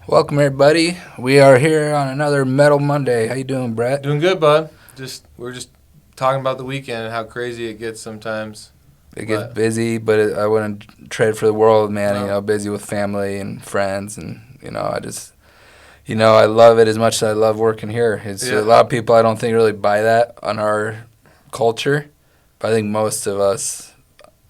Welcome everybody. We are here on another Metal Monday. How you doing, Brett? Doing good, bud. We're just talking about the weekend and how crazy it gets sometimes. It gets busy, but I wouldn't trade for the world, man. No. You know, busy with family and friends, and I love it as much as I love working here. It's a lot of people I don't think really buy that on our culture, but I think most of us.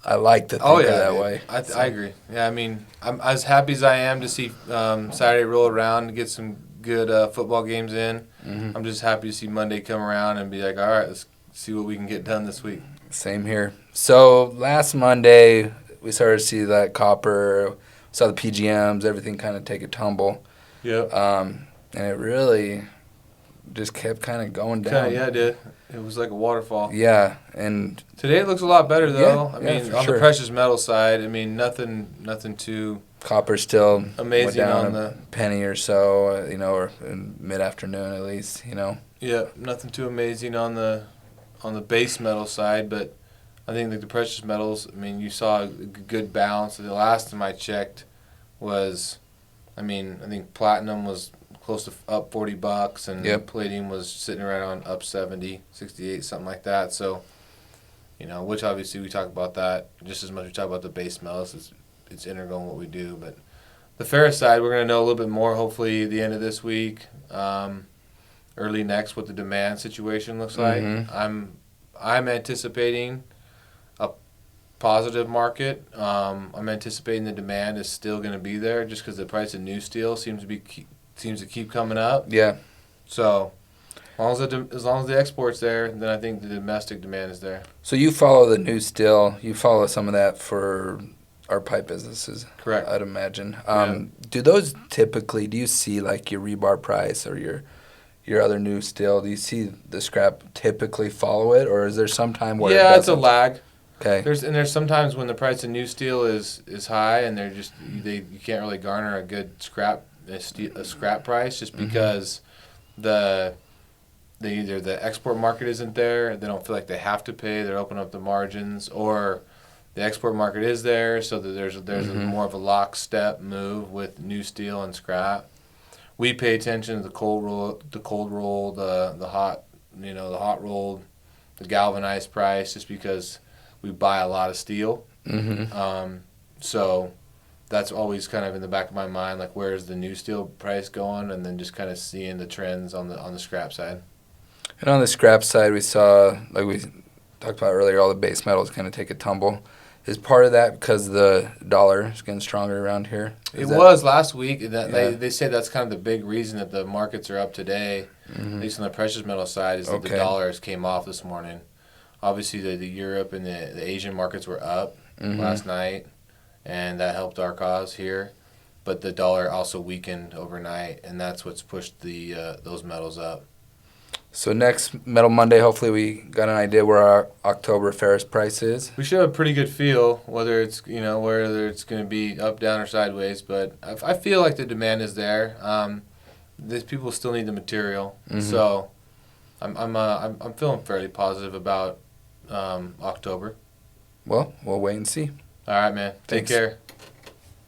I like to think that way. I agree. Yeah, I mean, I'm as happy as I am to see Saturday roll around and get some good football games in. Mm-hmm. I'm just happy to see Monday come around and be like, all right, let's see what we can get done this week. Same here. So last Monday, we started to see that copper, saw the PGMs, everything kind of take a tumble. Yep. And it really just kept kind of going down. Yeah, it did. It was like a waterfall. Yeah, and today it looks a lot better though. Yeah, I mean, on sure. the precious metal side, I mean, nothing too copper still amazing went down on a penny or so, or in mid-afternoon at least, Yeah, nothing too amazing on the base metal side, but I think like the precious metals, I mean, you saw a good balance. The last time I checked was, I think platinum was close to up $40, and palladium was sitting right on up 70, 68, something like that. So, which obviously we talk about that just as much as we talk about the base metals. It's integral in what we do. But the ferrous side, we're going to know a little bit more hopefully the end of this week, early next, what the demand situation looks like. Mm-hmm. I'm anticipating a positive market. I'm anticipating the demand is still going to be there just because the price of new steel seems to keep coming up. Yeah. So as long as the export's there, then I think the domestic demand is there. So you follow the new steel. You follow some of that for our pipe businesses. Correct. I'd imagine. Yeah. Do those typically? Do you see like your rebar price or your other new steel? Do you see the scrap typically follow it, or is there some time where it's a lag? Okay. There's sometimes when the price of new steel is high and you can't really garner a good scrap price just because either the export market isn't there, they don't feel like they have to pay, they're opening up the margins, or the export market is there, so that there's more of a lockstep move with new steel and scrap. We pay attention to the cold roll, the hot rolled, the galvanized price, just because we buy a lot of steel. Mm-hmm. So that's always kind of in the back of my mind, like where's the new steel price going, and then just kind of seeing the trends on the scrap side. And on the scrap side, we saw, like we talked about earlier, all the base metals kind of take a tumble. Is part of that because the dollar is getting stronger around here? It was last week. They say that's kind of the big reason that the markets are up today, at least on the precious metal side, is that the dollars came off this morning. Obviously, the Europe and the Asian markets were up last night, and that helped our cause here. But the dollar also weakened overnight, and that's what's pushed those metals up. So next Metal Monday, hopefully we got an idea where our October ferrous price is. We should have a pretty good feel whether it's going to be up, down, or sideways. But I feel like the demand is there. These people still need the material, so I'm feeling fairly positive about October. Well, we'll wait and see. All right, man. Take care.